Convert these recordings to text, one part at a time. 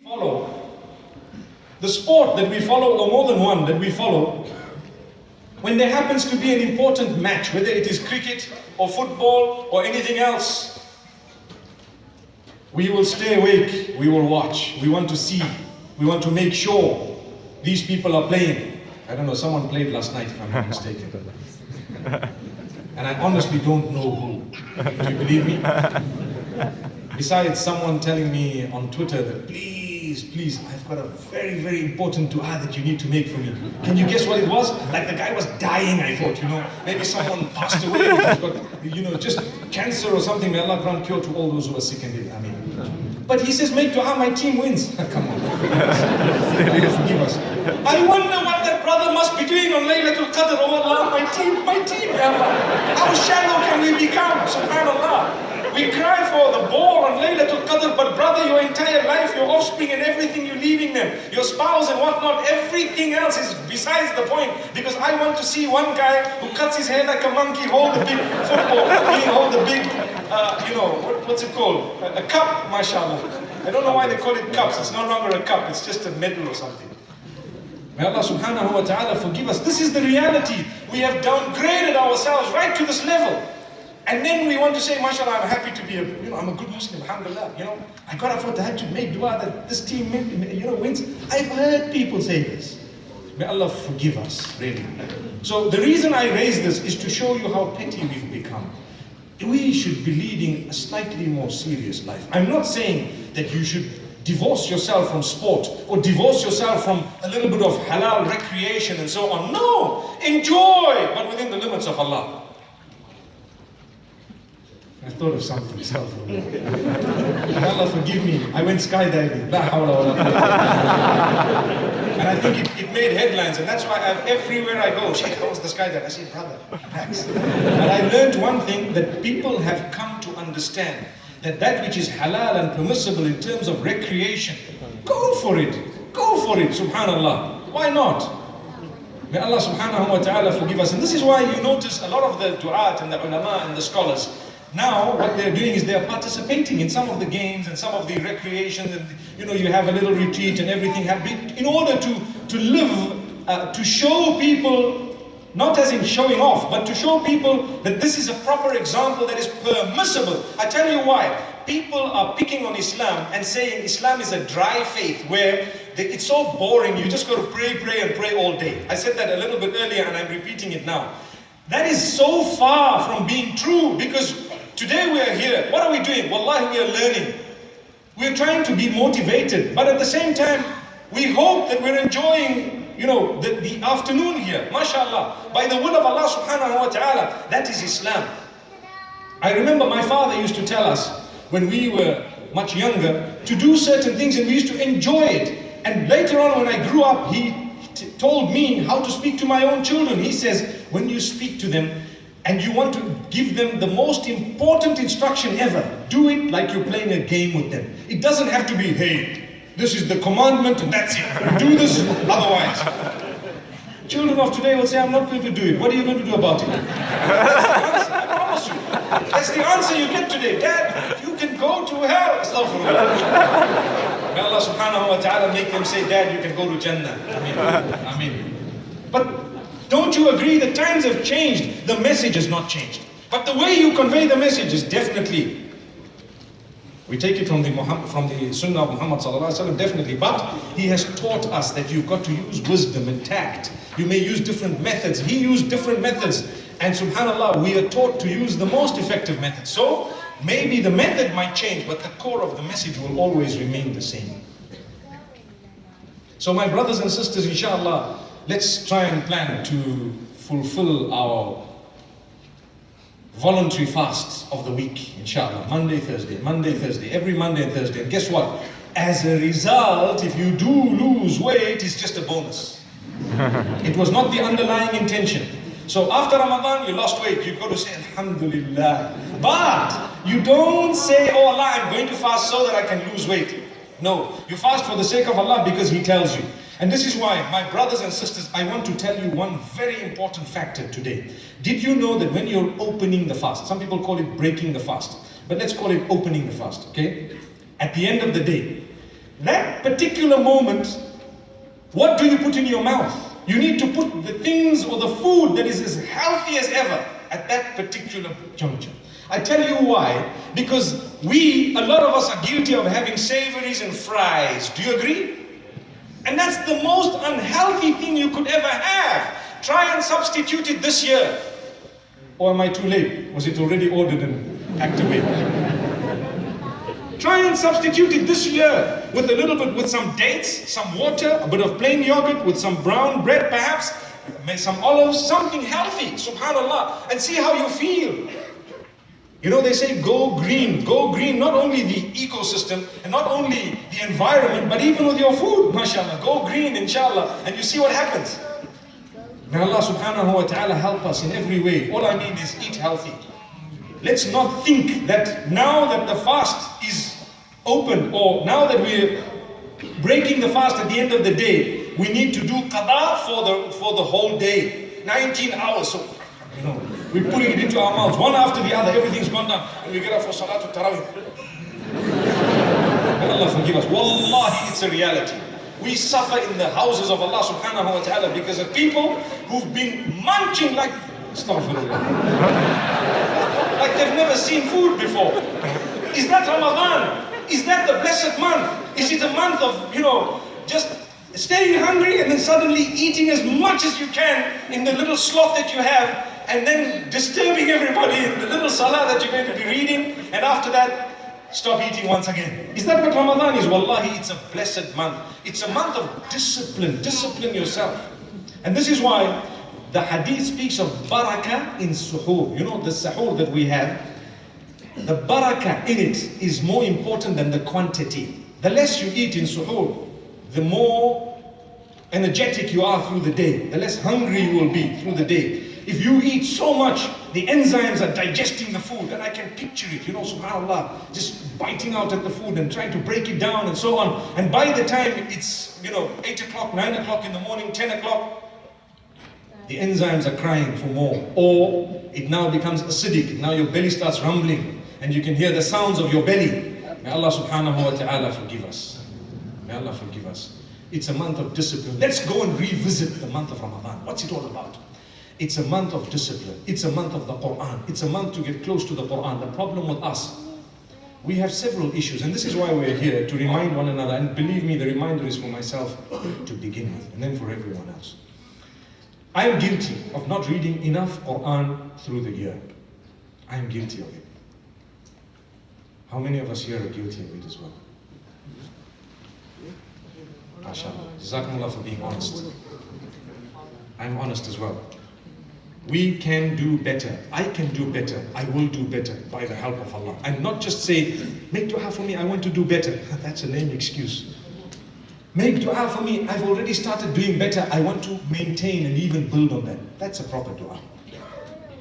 follow, the sport that we follow, or more than one that we follow, when there happens to be an important match, whether it is cricket or football or anything else, we will stay awake, we will watch, we want to see, we want to make sure these people are playing. I don't know, someone played last night if I'm not mistaken. And I honestly don't know who. Do you believe me? Besides someone telling me on Twitter that please, I've got a very, very important dua that you need to make for me. Can you guess what it was? Like the guy was dying, I thought, maybe someone passed away, he's got, just cancer or something. May Allah grant cure to all those who are sick and ill. I mean. But he says, make dua, my team wins. Come on. Forgive us. I wonder what that brother must be doing on Laylatul Qadr. Oh Allah, my team, Ya Allah. How shallow can we become? Subhanallah. We cry for the ball on Laylatul Qadr, but brother, your entire life, your offspring and everything, you're leaving them. Your spouse and whatnot, everything else is besides the point. Because I want to see one guy who cuts his hair like a monkey, hold the big football, hold the big, what's it called? A cup, mashallah. I don't know why they call it cups. It's no longer a cup, it's just a medal or something. May Allah subhanahu wa ta'ala forgive us. This is the reality. We have downgraded ourselves right to this level. And then we want to say, mashallah, I'm happy to be I'm a good Muslim, alhamdulillah. I got up for tahajjud, make dua that this team wins. I've heard people say this. May Allah forgive us, really. So the reason I raise this is to show you how petty we've become. We should be leading a slightly more serious life. I'm not saying that you should divorce yourself from sport or divorce yourself from a little bit of halal recreation and so on. No, enjoy, but within the limits of Allah. I thought of something myself. Allah forgive me, I went skydiving. La hawla wa la quwwata. And I think it made headlines, and that's why everywhere I go, Sheikh, how was the skydive? I say, brother, relax. But I learned one thing, that people have come to understand that which is halal and permissible in terms of recreation, go for it, subhanallah. Why not? May Allah subhanahu wa ta'ala forgive us. And this is why you notice a lot of the du'at and the ulama and the scholars, now what they're doing is they're participating in some of the games and some of the recreation, and you have a little retreat and everything, in order to live, to show people, not as in showing off, but to show people that this is a proper example that is permissible. I tell you why. People are picking on Islam and saying Islam is a dry faith where it's so boring, you just got to pray all day. I said that a little bit earlier and I'm repeating it now. That is so far from being true, because today we are here. What are we doing? Wallahi, we are learning. We're trying to be motivated, but at the same time, we hope that we're enjoying, the afternoon here. MashaAllah. By the will of Allah subhanahu wa ta'ala, that is Islam. I remember my father used to tell us, when we were much younger, to do certain things, and we used to enjoy it. And later on, when I grew up, he told me how to speak to my own children. He says, when you speak to them and you want to give them the most important instruction ever, do it like you're playing a game with them. It doesn't have to be, hey, this is the commandment and that's it. Do this, otherwise. Children of today will say, I'm not going to do it. What are you going to do about it? That's the answer, I promise you. That's the answer you get today. Dad, you can go to hell. Astaghfirullah. May Allah subhanahu wa ta'ala make them say, Dad, you can go to Jannah. Ameen. But don't you agree that times have changed? The message has not changed. But the way you convey the message is definitely, we take it from the Sunnah of Muhammad sallallahu alaihi wasallam, definitely. But he has taught us that you've got to use wisdom and tact. You may use different methods. He used different methods. And subhanallah, we are taught to use the most effective method. So maybe the method might change, but the core of the message will always remain the same. So my brothers and sisters, inshallah, let's try and plan to fulfill our voluntary fasts of the week, inshallah. Monday, Thursday, every Monday and Thursday. And guess what? As a result, if you do lose weight, it's just a bonus. It was not the underlying intention. So after Ramadan, you lost weight, you go to say, Alhamdulillah. But you don't say, oh Allah, I'm going to fast so that I can lose weight. No, you fast for the sake of Allah because He tells you. And this is why, my brothers and sisters, I want to tell you one very important factor today. Did you know that when you're opening the fast, some people call it breaking the fast, but let's call it opening the fast, okay? At the end of the day, that that particular moment, what do you put in your mouth? You need to put the things or the food that is as healthy as ever at that particular juncture. I tell you why. Because a lot of us are guilty of having savories and fries. Do you agree? And that's the most unhealthy thing you could ever have. Try and substitute it this year. Or am I too late? Was it already ordered and packed away? Try and substitute it this year with a little bit, with some dates, some water, a bit of plain yogurt, with some brown bread perhaps, some olives, something healthy, subhanallah, and see how you feel. You know, they say go green, not only the ecosystem and not only the environment, but even with your food, mashallah. Go green, inshallah, and you see what happens. May Allah subhanahu wa ta'ala help us in every way. All I mean is eat healthy. Let's not think that now that the fast is open, or now that we're breaking the fast at the end of the day, we need to do qada for the whole day. 19 hours. So, you know, we're putting it into our mouths, one after the other. Everything's gone down. And we get up for Salatul Tarawih. May Allah forgive us. Wallahi, it's a reality. We suffer in the houses of Allah subhanahu wa ta'ala because of people who've been munching like like they've never seen food before. Is that Ramadan? Is that the blessed month? Is it a month of, just staying hungry and then suddenly eating as much as you can in the little slot that you have, and then disturbing everybody in the little salah that you're going to be reading, and after that, stop eating once again? Is that what Ramadan is? Wallahi, it's a blessed month. It's a month of discipline. Discipline yourself. And this is why the hadith speaks of barakah in suhoor. You know, the suhoor that we have, the barakah in it is more important than the quantity. The less you eat in suhoor, the more energetic you are through the day, the less hungry you will be through the day. If you eat so much, the enzymes are digesting the food, and I can picture it, subhanAllah, just biting out at the food and trying to break it down and so on. And by the time it's, 8 o'clock, 9 o'clock in the morning, 10 o'clock, the enzymes are crying for more. Or it now becomes acidic. Now your belly starts rumbling, and you can hear the sounds of your belly. May Allah subhanahu wa ta'ala forgive us. May Allah forgive us. It's a month of discipline. Let's go and revisit the month of Ramadan. What's it all about? It's a month of discipline. It's a month of the Quran. It's a month to get close to the Quran. The problem with us, we have several issues, and this is why we're here, to remind one another. And believe me, the reminder is for myself to begin with, and then for everyone else. I am guilty of not reading enough Quran through the year. I am guilty of it. How many of us here are guilty of it as well? MashaAllah. Jazakumullah for being honest. I'm honest as well. We can do better. I can do better. I will do better by the help of Allah. And not just say, make dua for me, I want to do better. That's a lame excuse. Make dua for me, I've already started doing better. I want to maintain and even build on that. That's a proper dua.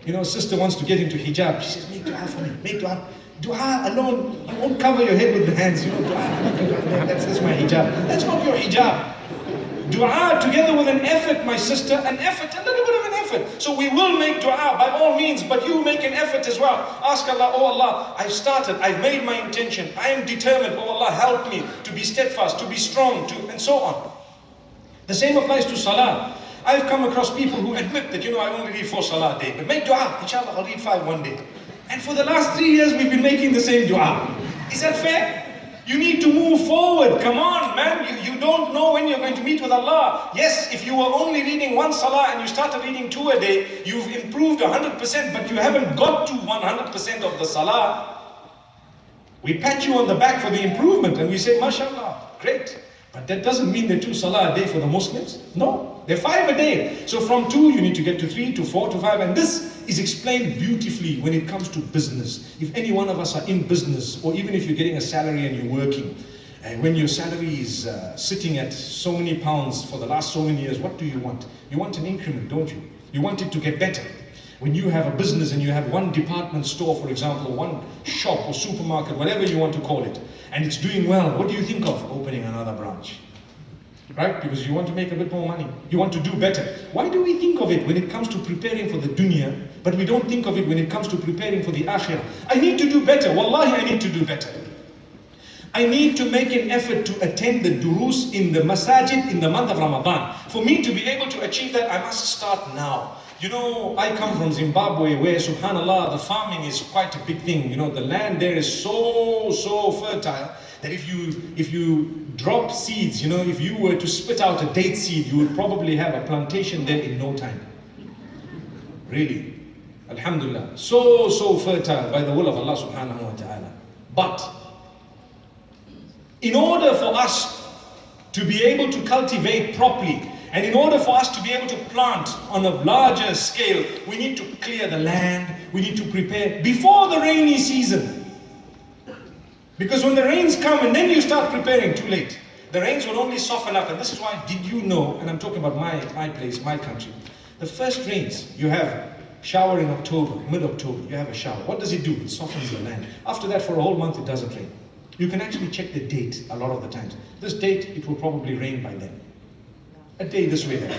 A sister wants to get into hijab. She says, make dua for me, make dua. Dua alone, you won't cover your head with the hands. Dua, that's my hijab. That's not your hijab. Dua together with an effort, my sister, an effort, a little bit of an effort. So we will make dua by all means, but you make an effort as well. Ask Allah, oh Allah, I've started, I've made my intention, I am determined, oh Allah, help me to be steadfast, to be strong, and so on. The same applies to salah. I've come across people who admit that, I only read 4 salah a day, but make dua, inshallah, I'll read 5 one day. And for the last 3 years, we've been making the same dua. Is that fair? You need to move forward. Come on, man. You don't know when you're going to meet with Allah. Yes, if you were only reading 1 salah and you started reading 2 a day, you've improved 100%, but you haven't got to 100% of the salah. We pat you on the back for the improvement and we say, mashallah, great. But that doesn't mean they're 2 salah a day for the Muslims. No, they're 5 a day. So from 2, you need to get to 3, to 4, to 5. And this is explained beautifully when it comes to business. If any one of us are in business, or even if you're getting a salary and you're working, and when your salary is sitting at so many pounds for the last so many years, what do you want? You want an increment, don't you? You want it to get better. When you have a business and you have one department store, for example, one shop or supermarket, whatever you want to call it, and it's doing well, what do you think of? Opening another branch. Right? Because you want to make a bit more money. You want to do better. Why do we think of it when it comes to preparing for the dunya, but we don't think of it when it comes to preparing for the akhirah? I need to do better. Wallahi, I need to do better. I need to make an effort to attend the durus in the masajid in the month of Ramadan. For me to be able to achieve that, I must start now. You know, I come from Zimbabwe where, subhanallah, the farming is quite a big thing. You know, the land there is so fertile that if you drop seeds, you know, if you were to spit out a date seed, you would probably have a plantation there in no time. Really. Alhamdulillah. So fertile by the will of Allah subhanahu wa ta'ala. But in order for us to be able to cultivate properly, and in order for us to be able to plant on a larger scale, we need to clear the land, we need to prepare before the rainy season. Because when the rains come and then you start preparing, too late. The rains will only soften up. And this is why, did you know, and I'm talking about my place, my country, the first rains, you have shower in October, mid-October, you have a shower. What does it do? It softens the land. After that, for a whole month, it doesn't rain. You can actually check the date a lot of the times. This date, it will probably rain by then. A day this way there.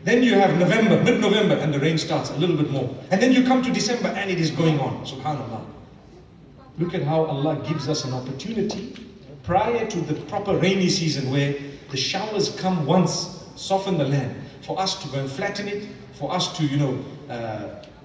Then you have November, mid-November, and the rain starts a little bit more. And then you come to December and it is going on. Subhanallah. Look at how Allah gives us an opportunity prior to the proper rainy season where the showers come once, soften the land, for us to go and flatten it, for us to,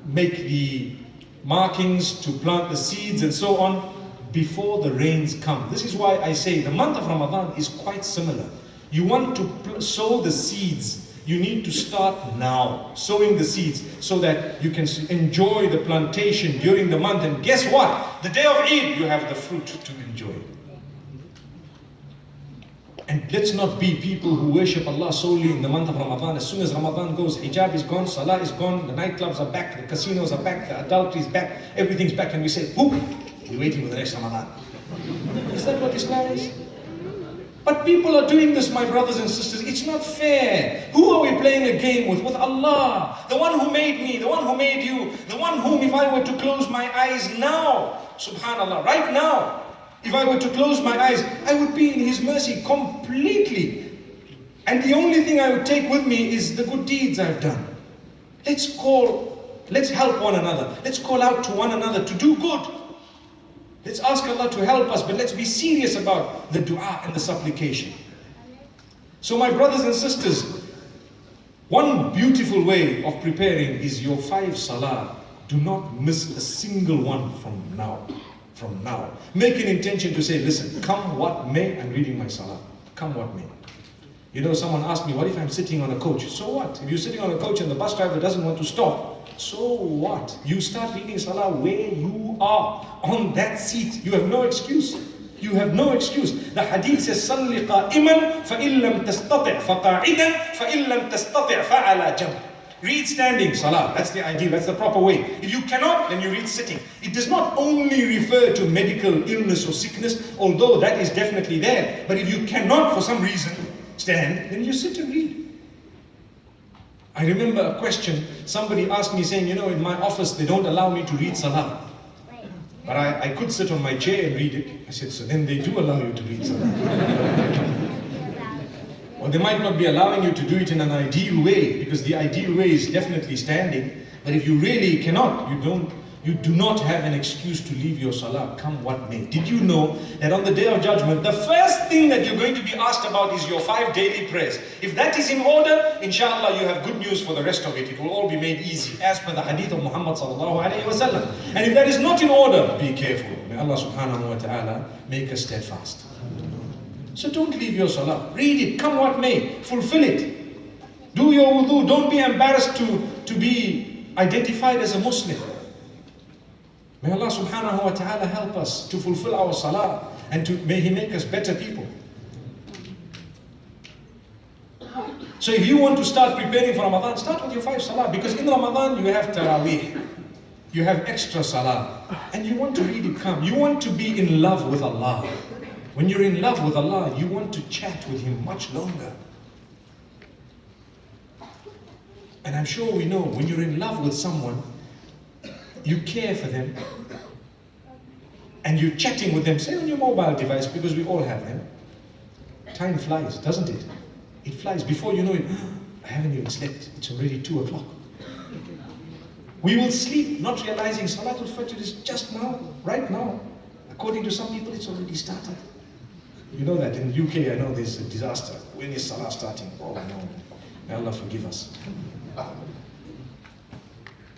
make the markings, to plant the seeds and so on before the rains come. This is why I say the month of Ramadan is quite similar. You want to sow the seeds. You need to start now, sowing the seeds, so that you can enjoy the plantation during the month. And guess what? The day of Eid, you have the fruit to enjoy. And let's not be people who worship Allah solely in the month of Ramadan. As soon as Ramadan goes, hijab is gone, salah is gone, the nightclubs are back, the casinos are back, the adultery is back, everything's back, and we say, whoop, we're waiting for the next Ramadan. Is that what Islam is? But people are doing this, my brothers and sisters. It's not fair. Who are we playing a game with? With Allah. The one who made me, the one who made you, the one whom if I were to close my eyes now, subhanallah, right now, if I were to close my eyes, I would be in His mercy completely. And the only thing I would take with me is the good deeds I've done. Let's help one another. Let's call out to one another to do good. Let's ask Allah to help us, but let's be serious about the dua and the supplication. So my brothers and sisters, one beautiful way of preparing is your 5 salah. Do not miss a single one from now. Make an intention to say, listen, come what may, I'm reading my salah. Come what may. You know, someone asked me, what if I'm sitting on a coach? So what? If you're sitting on a coach and the bus driver doesn't want to stop, so what? You start reading salah where you are, on that seat. You have no excuse. You have no excuse. The hadith says, صَلِّ قَائِمًا فَإِن لَمْ تَسْتَطِعْ فَقَاعِدًا فَإِن لَمْ تَسْتَطِعْ فَعَلَى جَنْبٍ. Read standing salah. That's the ideal. That's the proper way. If you cannot, then you read sitting. It does not only refer to medical illness or sickness, although that is definitely there. But if you cannot, for some reason, stand, then you sit and read. I remember a question, somebody asked me saying, in my office they don't allow me to read salah. But I could sit on my chair and read it. I said, so then they do allow you to read salah. Or they might not be allowing you to do it in an ideal way, because the ideal way is definitely standing. But if you really cannot, you do not have an excuse to leave your salah, come what may. Did you know that on the Day of Judgment, the first thing that you're going to be asked about is your 5 daily prayers? If that is in order, inshallah, you have good news for the rest of it. It will all be made easy, as per the hadith of Muhammad sallallahu alayhi wa sallam. And if that is not in order, be careful. May Allah subhanahu wa ta'ala make us steadfast. So don't leave your salah. Read it, come what may. Fulfill it. Do your wudu. Don't be embarrassed to be identified as a Muslim. May Allah subhanahu wa ta'ala help us to fulfill our salah, and may He make us better people. So if you want to start preparing for Ramadan, start with your 5 salah, because in Ramadan you have Taraweeh, you have extra salah, and you want to really come. You want to be in love with Allah. When you're in love with Allah, you want to chat with Him much longer. And I'm sure we know, when you're in love with someone, you care for them, and you're chatting with them, say on your mobile device, because we all have them. Time flies, doesn't it? It flies. Before you know it, I haven't even slept. It's already 2 o'clock. We will sleep, not realizing Salatul Fajr is just now, right now. According to some people, it's already started. You know that in UK, I know there's a disaster. When is Salah starting? Oh no, may Allah forgive us.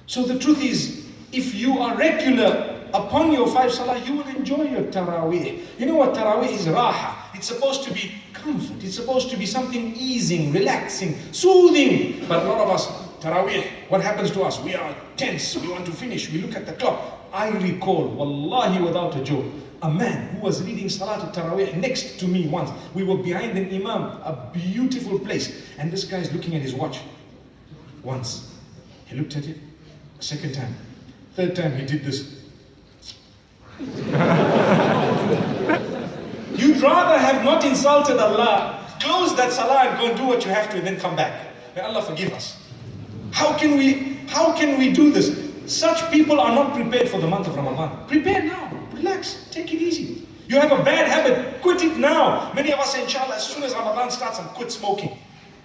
So the truth is, if you are regular upon your 5 Salah, you will enjoy your Taraweeh. You know what Taraweeh is? Raha. It's supposed to be comfort. It's supposed to be something easing, relaxing, soothing. But a lot of us, Taraweeh, what happens to us? We are tense. We want to finish. We look at the clock. I recall, wallahi, without a joke, a man who was reading Salatul Taraweeh next to me once. We were behind an imam, a beautiful place. And this guy is looking at his watch. Once, he looked at it. A second time. Third time, he did this. You'd rather have not insulted Allah, close that Salah and go and do what you have to and then come back. May Allah forgive us. How can we do this? Such people are not prepared for the month of Ramadan. Prepare now. Relax. Take it easy. You have a bad habit. Quit it now. Many of us say, inshallah, as soon as Ramadan starts, I'll quit smoking.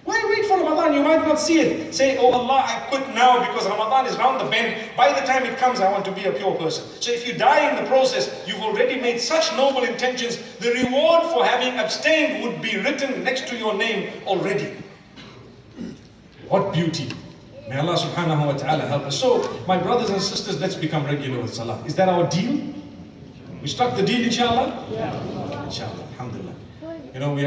Why wait for Ramadan? You might not see it. Say, oh Allah, I quit now because Ramadan is round the bend. By the time it comes, I want to be a pure person. So if you die in the process, you've already made such noble intentions. The reward for having abstained would be written next to your name already. What beauty. May Allah subhanahu wa ta'ala help us. So, my brothers and sisters, let's become regular with Salah. Is that our deal? We struck the deal, inshallah? Yeah. Inshallah, alhamdulillah. You know, we have